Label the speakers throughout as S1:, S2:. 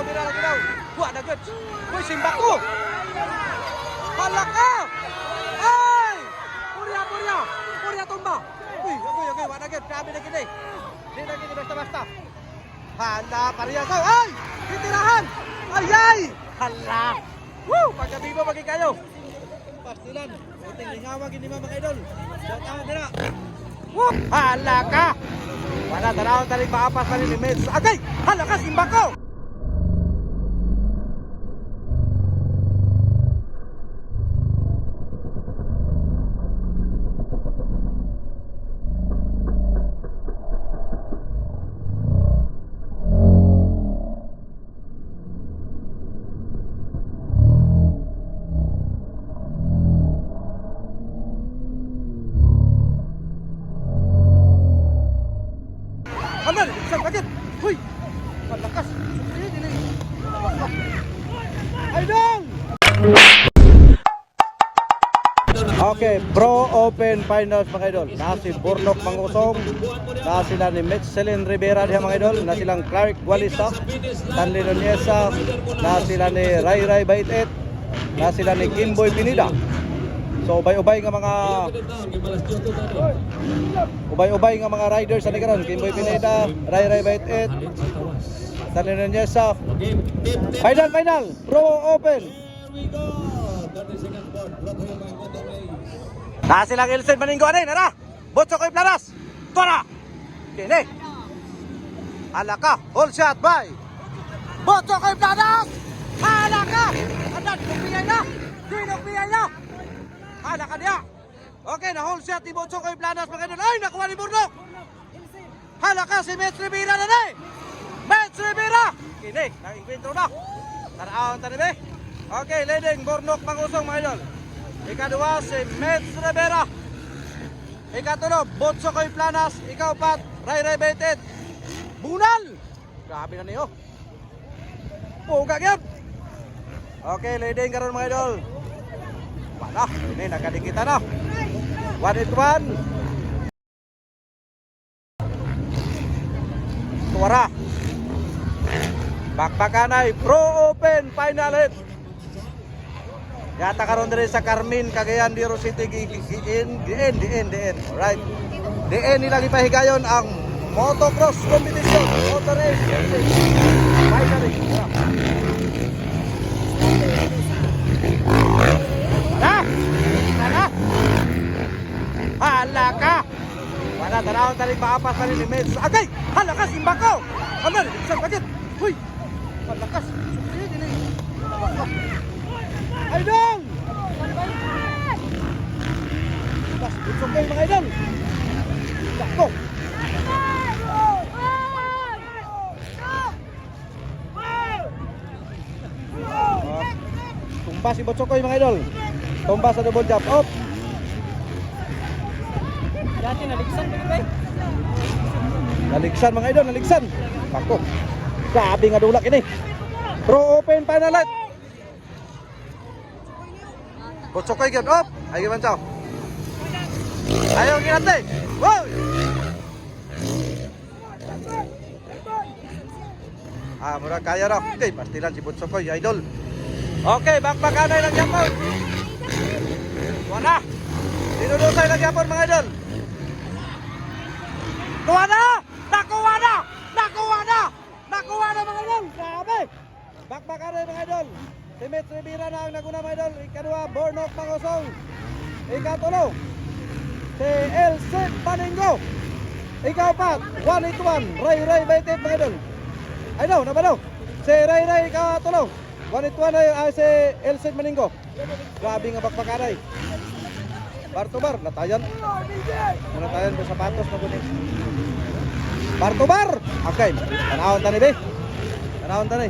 S1: dira lagi daw. Buat na good. Uy, simba ko. Halaka. Ay! Purya tumba. Uy, okay, buat na good. Grabe na gini. Di na gini basta-basta. Hala, pariya ko. Ay! Titirahan. Ay! Hala. Woo! Pagkabibo bagi kayo. Pastilan. Uting lingawag ini mga idol. Datang dira. Woo! Hala ka. Wala tanaw talig maapas pa rin ni Meds. Agay! Hala ka, simba ko! Aman, isang bagit. Huy! Malakas. Idol! Okay, Pro Open Finals mga idol. Na si Bornok Mangusong, na sila ni Metzelin Rivera diha mga idol, na silang Clark Walisa, Stanley Noniesa, na sila ni Ray Ray Baitet, na sila ni Kimboy Pinida. So ubay-ubay nga mga riders sa nagaron. Kimboy Pineda, Ray Ray Baitet, Stanley Noniesa. Final, Pro Open. Na silang Ilsen Maninggo anay, nara. Botso ko'y planas. Tora. Kini. Alaka, all shot by Botso ko'y planas. Alaka. Adan, dinukbiyay na. Alaka niya. Okay, na whole shot ni Botso ko'y planas mga idol. Ay, nakuha ni Bornok. Alaka si Mets Rivera na na. Mets Rivera. Kini, nag-enkwentro na. Taraon tanibe. Okay, leading Bornok Mangusong mga idol. Ikadua si Mets Rivera. Ikatulo, Botso ko'y planas. Ikaupat, Ray Ray Baitet. Bunal. Grabe na niyo. Puga gyud. Okay, leading karon mga idol. Wala, ini nakadikita na. 1-1. Tuwara. Bakbakanay Pro Open Final Hit. Yata karon diri sa Carmen, Cagayan de Oro City, diin. Alright. Diin nila gipahigayon ang motocross competition, motor race. Finally. Hala ka. Wala tanaw talig maapas pa rin ni Meds. Agay! Hala ka, simba ko. Aman, isang bagit. Huy! Malakas. Idol! It's okay mga idol. Sakto. Tumba si Botsokoy mga idol. Tumba sa double jump. Up.
S2: Dati naligsan ba ba?
S1: Naligsan mga idol, naligsan. Sakto. Grabe nga dulak ini. Pro Open Final Light. Botsokoy gyud up. Ay gyud man saw. Ayaw ginante. Wow! Murag kaya raw. Okay, pastilan si Botsokoy, idol. Okay, bakbakanay lang yapon. Wala. Dinudusay lang yapon mga idol. Kuha na! Nakuha na mga idol. Grabe. Bakbakanay mga idol. Si Mets Rivera na ang naguna mga idol. Ikadua, Bornok Mangusong. Ikatulo, si Ilsen Maninggo. Ikaapat, 1-1, Ray Ray Baitet mga idol. Ay no, nabalo. Si Ray Ray ikatulo. 1-1 ay si Ilsen Maninggo. Grabe nga bakbakanay. Bar-to-bar, natayan. Natayan sa sapatos na kunin. Bar-to-bar. Okay, tanawon tani be. Tanawon tani.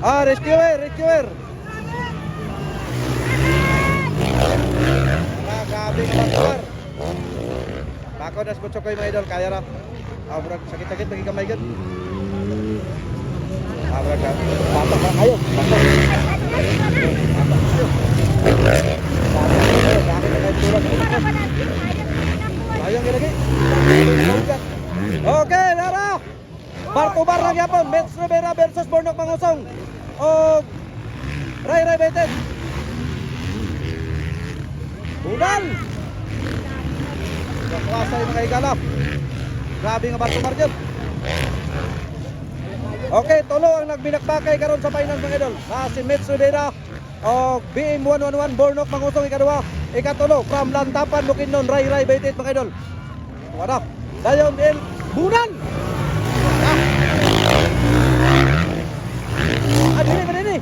S1: Rescuer. Grabe nga bar-to-bar. Bako das Botsokoy mga idol, kaya ra. Murag sakit-sakit lagi kamay gud. Murag patok ba kayo? Ayong lagi. Okay, Lara. Bar-to-bar lang yapon. Mets Rivera versus Bornok Mangusong. O Ray Ray Betet. Budal. Kakuasa yung mga higala. Grabe nga bar-to-bar dyan. Okay, tulo ang nagbinakbakay karon sa finals mga idol. Si Mets Rivera o BM 111 Bornok Mangusong ikaduha. Ikatulo from Lantapan Bukidnon Ray Ray Betet mga idol. Wala. Dayon El Budal. Dini madini.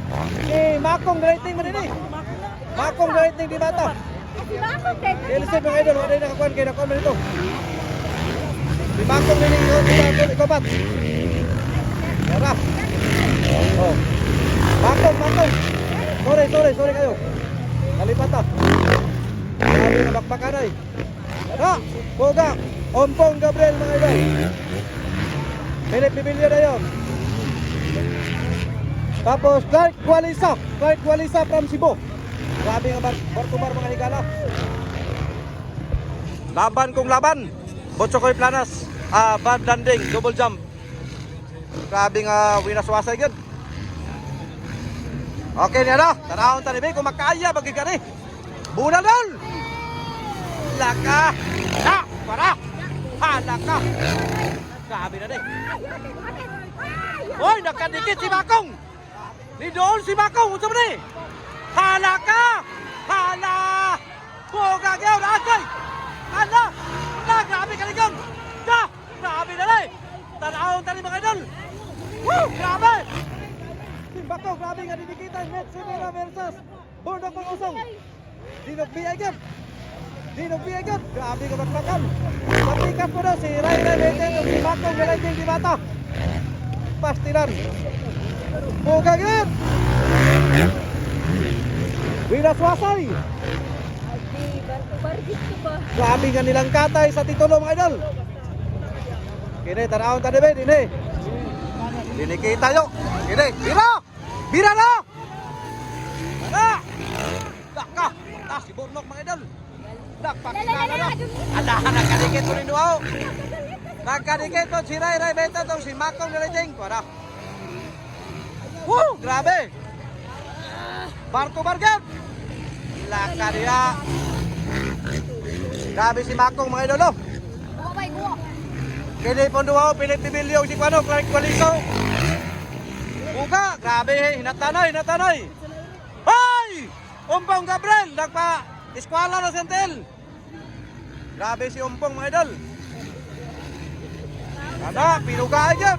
S1: Makong rating madini. Makong rating di bata. Elisip mga idol, wala na nakakuan kay nakuan man ito. Di makong dini ikaw pat. Tara. Oh. Makong. Sorry kayo. Kalipat ah. Grabe na bakbakan ay. Tara. Boga. Ompong Gabriel mga idol. Philip Bibilya na yun. Tapos Clark Walisa from Cebu. Grabe nga bar-to-bar mga higala. Laban kung laban. Botsokoy Planas, bad landing, double jump. Grabe nga winaswasay gud. Okay niya na. Tanahon tanibi kung makaya bagi ka ni. Bunadol. Laka. Na, para. Halaka. Grabe na din. Hoy, nakadikit si Makong. Ni doon si Makong. Unsa man ni? Hala ka! Hala! Boga gyud atay. Hala! Na grabe ka ligong. Da! Grabe na din. Tanahon tani mga idol. Woo! Grabe! Si Makong grabe nga didikitan. Mets Rivera versus Bornok Mangusong. Dinog biyagat. Grabe ka bakbakan. Patikat mo na si Ray Ray Betet o si Makong Galanjing di bata. Pastilan. Bugagin. Winaswasay. Grabe nga nilang katay sa titulo mga idol. Kini tanahon tadi be dini. Dini kita yo. Kini bira na. Mana? Daka. Tas si Bornok mga idol. Ada nakadikit po rin duwaw. Nakadikit po si Ray Ray Betet o si Makong Galanjing. Para. Woo! Grabe! Bar-to-bar gap! Laka dia. Grabe si Makong mga idolo. Kini po duwaw, Philip Bibilyo, si Clark Walisa. Buka! Grabe! Hinatanoy! Hoy! Umpong Gabriel! Nagpa eskwala na sentel. Grabe si Umpong mga idol. Kada, pinuga aja.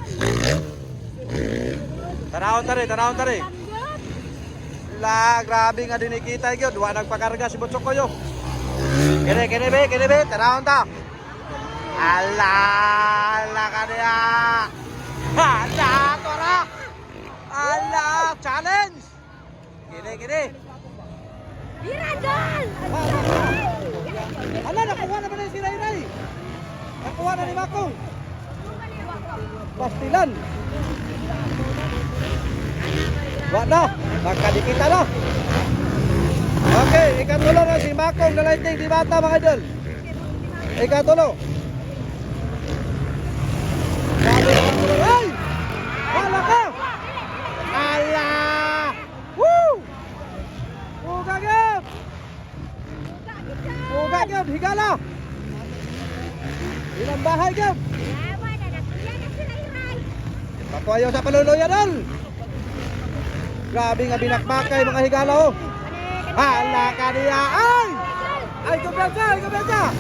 S1: Tanahon tari. La, grabe nga dinikita gyud. Wa nagpakarga si Botsokoy yo. Kene be, tanahon ta. Ala kaniya. Ala, tora. Ala, challenge. Kene.
S3: Biradol!
S1: Ala, nakuha na ba na si Ray Ray? Nakuha na ni Makong. Pastilan. Wala na. Nakadikita na. Okay, ikatulo na si Makong Galanjing di bata mga idol. Ikatulo. Ay! Hala ka! Ala! Woo! Ugagab! Higala! Ilang bahay gab! Patuayo sa paluluyan dol! Grabe nga binakbakay mga higala oh! Hala ka niya! Ay! Ay kumpensa! Mundok!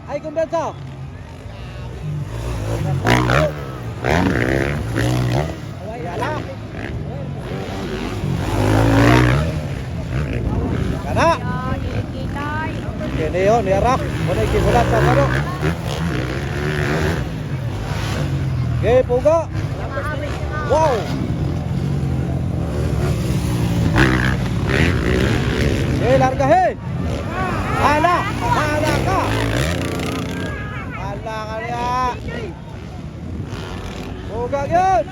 S1: Ay kumpensa! Higala! Kana! Kini yun, niyarak. Muna ikimulat sa karo. Okay, puga. Wow! Okay, larga he. Hala ka. Hala ka niya. Puga yun.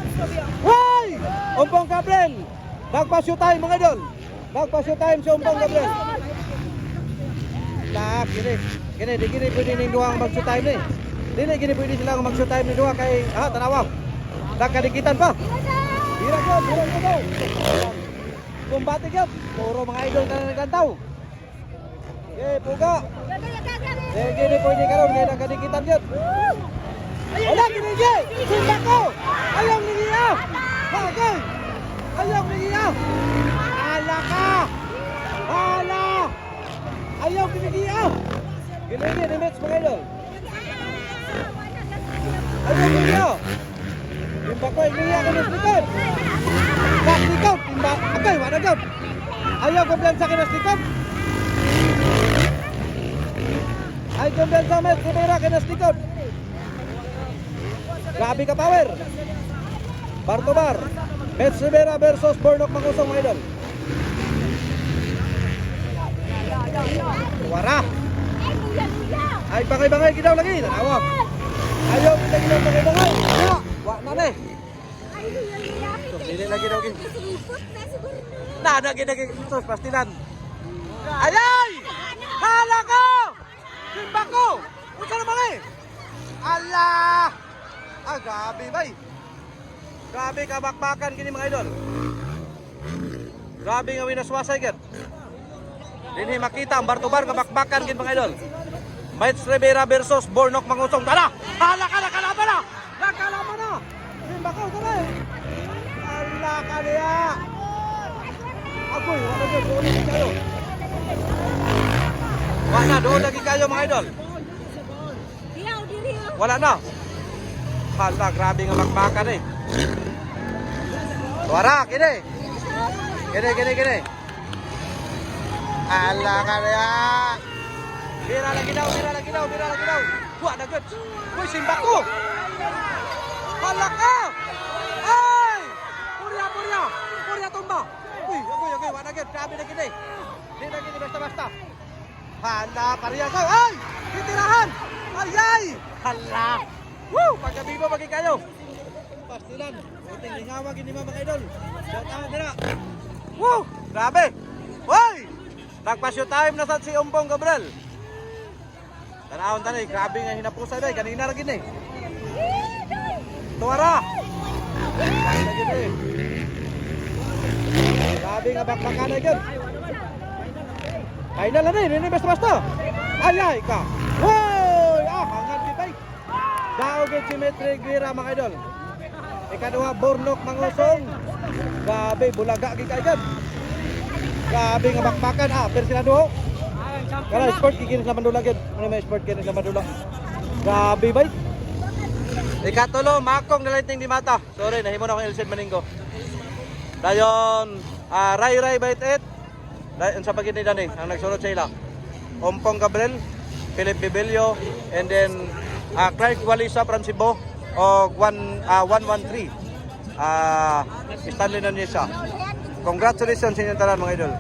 S1: Hoy! Umpong Gabriel. Nagpa-shoot time mga idol. Nagpa-shoot time si Umpong Gabriel. Lah, gini pwede ning duwang mag-shoot time ni. Dili gini pwede sila mag-shoot time ni duha kay tanawa. Nakadikitan pa. Bira ko. Kumbati gyud. Puro mga idol na nagkantaw. Okay, puga. Gini pwede karon kay nakadikitan gyud. Wala gini gyud. Simba ko. Ayaw ni niya. Bagay. Ayaw ni niya. Ala ka. Ala. Ayaw ni niya. Gini ni match mga idol. Ayaw ni niya. Timba ko niya ka ng likod. Likod. Timba. Okay, wala gyud. Ayaw kumpiyansa ka ng likod. Ay kumpiyansa met Rivera ka ng likod. Grabe ka power. Bar to bar. Mets Rivera versus Bornok Mangusong mga idol. Wara. Ay bangay-bangay gidaw lagi. Tanawa. Ayaw kita gidaw bangay-bangay. Wa na ni. So, dili lagi daw gid. Nada gid sus pastilan. Ayay! Hala ko! Simba ko! Unsa na mali? Allah! Grabe bay. Grabe ka bakbakan kini mga idol. Grabe nga winaswasay gid. Dinhi makita ang bar-to-bar ka bakbakan gid mga idol. Mets Rivera versus Bornok Mangusong. Tara! Hala ka nakalaban na! Nakalaban na! Simba ko tara. Allah ka niya. Agoy, wala gyud doon lagi kayo. Wala doon lagi kayo mga idol. Wala na. Hala, grabe nga bakbakan eh. Suara, kini. Kini. Ala kaya. Bira lagi daw. Buat na good. Uy, simba ko. Hala ka. Ay! Purya tumba. Uy, agoy, wala good. Grabe na gini. Di na gini basta-basta. Hala, pariya ka. Ay! Titirahan. Ay! Hala. Woo! Pagkabibo bagi kayo. Pastilan. Buting lingawa gini mga idol. Shout out dira. Woo! Grabe. Hoy! Nagpa-shoot time na sa si Umpong Gabriel. Tanawon tanay, grabe nga hinapusay day kanina ra gini. Tuwara. Grabe nga bakbakan na gyud. Final na ni basta-basta. Ayay ka. Hoy! Hangat di bay. Daog si Mets Rivera mga idol. Ikaduha Bornok Mangusong. Grabe bulaga gid kaagad. Grabe nga bakbakan pero sila duho. Kala sport kikinis naman dula gid. Ano may sport kikinis naman dula. Grabe bay. Ikatulo Makong nalating di mata. Sorry nahimo na akong Elsen Maninggo. Dayon Ray Bait 8. Dayon sa pagid ni Dani ang nagsunod sa ila. Umpong Gabriel, Philip Bibilio, and then Clark Walisa from Cebu o 113 Stanley Nuneza. Congratulations sa inyong tanan mga idol.